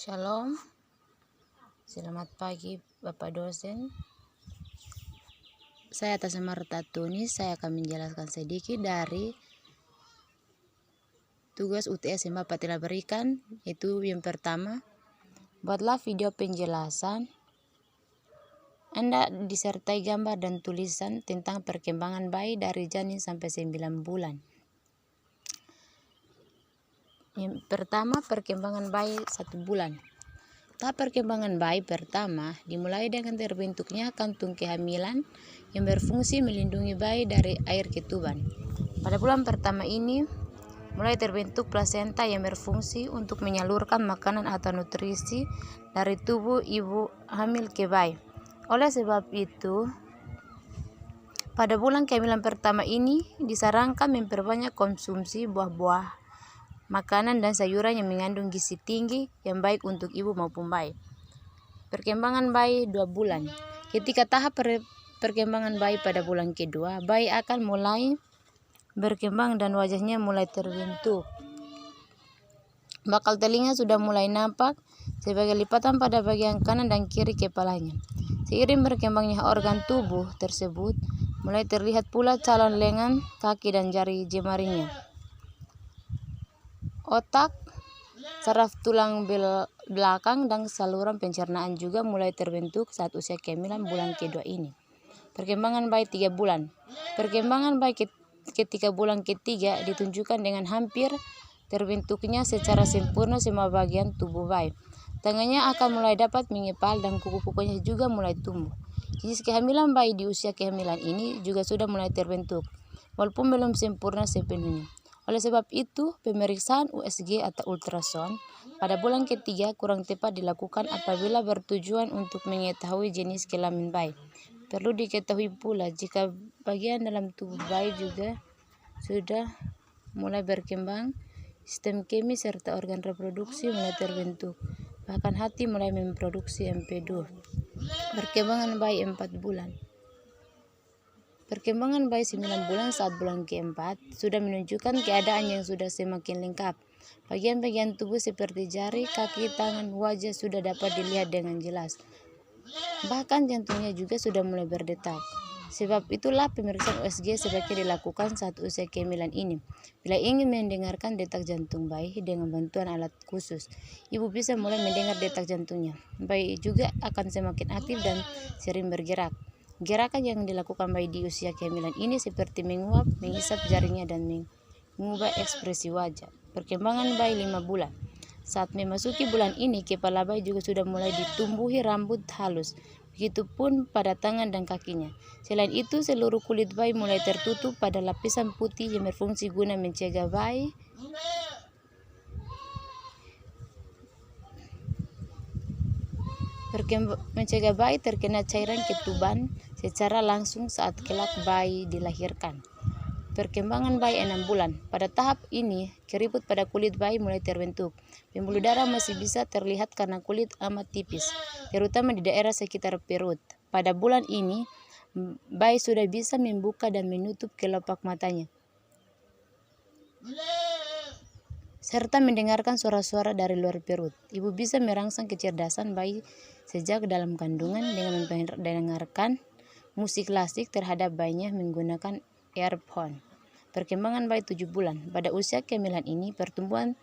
Shalom, selamat pagi Bapak dosen. Saya atas nama Marta Tunis, saya akan menjelaskan sedikit dari tugas UTS yang Bapak telah berikan. Itu yang pertama, buatlah video penjelasan. Anda disertai gambar dan tulisan tentang perkembangan bayi dari janin sampai 9 bulan. Yang pertama, perkembangan bayi 1 bulan. Tahap perkembangan bayi pertama dimulai dengan terbentuknya kantung kehamilan yang berfungsi melindungi bayi dari air ketuban. Pada bulan pertama ini mulai terbentuk plasenta yang berfungsi untuk menyalurkan makanan atau nutrisi dari tubuh ibu hamil ke bayi. Oleh sebab itu, pada bulan kehamilan pertama ini disarankan memperbanyak konsumsi buah-buah, makanan dan sayuran yang mengandung gizi tinggi yang baik untuk ibu maupun bayi. Perkembangan bayi 2 bulan. Ketika tahap perkembangan bayi pada bulan kedua, bayi akan mulai berkembang dan wajahnya mulai terbentuk. Bakal telinga sudah mulai nampak sebagai lipatan pada bagian kanan dan kiri kepalanya. Seiring berkembangnya organ tubuh tersebut, mulai terlihat pula calon lengan, kaki dan jari jemarinya. Otak, saraf tulang belakang dan saluran pencernaan juga mulai terbentuk saat usia kehamilan bulan kedua ini. Perkembangan bayi 3 bulan. Perkembangan bayi ketika bulan ketiga ditunjukkan dengan hampir terbentuknya secara sempurna semua bagian tubuh bayi. Tangannya akan mulai dapat mengepal dan kuku-kukunya juga mulai tumbuh. Jenis kehamilan bayi di usia kehamilan ini juga sudah mulai terbentuk, walaupun belum sempurna sepenuhnya. Oleh sebab itu, pemeriksaan USG atau ultrasound pada bulan ketiga kurang tepat dilakukan apabila bertujuan untuk mengetahui jenis kelamin bayi. Perlu diketahui pula jika bagian dalam tubuh bayi juga sudah mulai berkembang, sistem kemis serta organ reproduksi mulai terbentuk, bahkan hati mulai memproduksi empedu. Perkembangan bayi 4 bulan. Perkembangan bayi 9 bulan saat bulan keempat sudah menunjukkan keadaan yang sudah semakin lengkap. Bagian-bagian tubuh seperti jari, kaki, tangan, wajah sudah dapat dilihat dengan jelas. Bahkan jantungnya juga sudah mulai berdetak. Sebab itulah pemeriksaan USG sebaiknya dilakukan saat usia kehamilan ini. Bila ingin mendengarkan detak jantung bayi dengan bantuan alat khusus, ibu bisa mulai mendengar detak jantungnya. Bayi juga akan semakin aktif dan sering bergerak. Gerakan yang dilakukan bayi di usia kehamilan ini seperti menguap, mengisap jarinya, dan mengubah ekspresi wajah. Perkembangan bayi 5 bulan. Saat memasuki bulan ini, kepala bayi juga sudah mulai ditumbuhi rambut halus. Begitupun pada tangan dan kakinya. Selain itu, seluruh kulit bayi mulai tertutup pada lapisan putih yang berfungsi guna mencegah bayi terkena cairan ketuban secara langsung saat kelak bayi dilahirkan. Perkembangan bayi 6 bulan. Pada tahap ini, keriput pada kulit bayi mulai terbentuk. Pembuluh darah masih bisa terlihat karena kulit amat tipis, terutama di daerah sekitar perut. Pada bulan ini, bayi sudah bisa membuka dan menutup kelopak matanya, serta mendengarkan suara-suara dari luar perut. Ibu bisa merangsang kecerdasan bayi sejak dalam kandungan dengan mendengarkan musik klasik terhadap bayinya menggunakan earphone. Perkembangan bayi 7 bulan. Pada usia kehamilan ini, pertumbuhan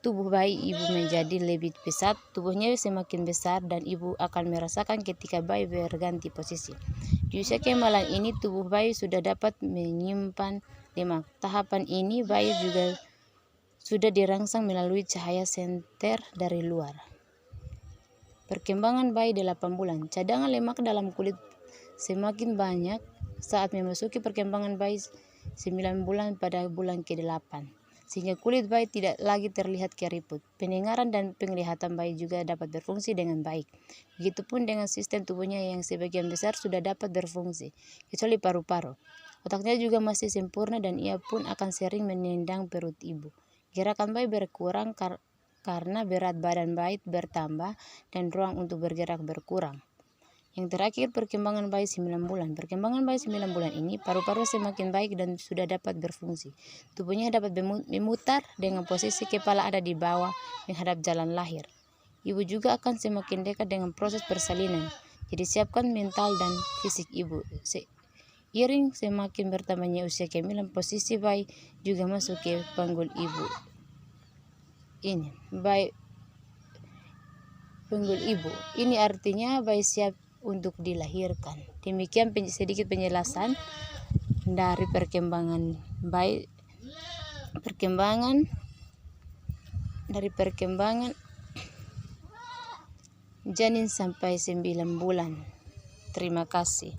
tubuh bayi ibu menjadi lebih pesat, tubuhnya semakin besar dan ibu akan merasakan ketika bayi berganti posisi. Di usia kehamilan ini, tubuh bayi sudah dapat menyimpan lemak. Tahapan ini bayi juga sudah dirangsang melalui cahaya senter dari luar. Perkembangan bayi 8 bulan. Cadangan lemak dalam kulit semakin banyak saat memasuki perkembangan bayi 9 bulan pada bulan ke-8, sehingga kulit bayi tidak lagi terlihat keriput. Pendengaran dan penglihatan bayi juga dapat berfungsi dengan baik. Begitupun dengan sistem tubuhnya yang sebagian besar sudah dapat berfungsi, kecuali paru-paru. Otaknya juga masih sempurna dan ia pun akan sering menendang perut ibu. Gerakan bayi berkurang karena berat badan bayi bertambah dan ruang untuk bergerak berkurang. Yang terakhir, perkembangan bayi 9 bulan. Perkembangan bayi 9 bulan ini, paru-paru semakin baik dan sudah dapat berfungsi. Tubuhnya dapat memutar dengan posisi kepala ada di bawah menghadap jalan lahir. ibu juga akan semakin dekat dengan proses persalinan. Jadi siapkan mental dan fisik ibu. Seiring semakin bertambahnya usia kehamilan, posisi bayi juga masuk ke panggul ibu. Ini bayi panggul ibu. Ini artinya bayi siap untuk dilahirkan. Demikian sedikit penjelasan dari perkembangan bayi, perkembangan janin sampai 9 bulan. Terima kasih.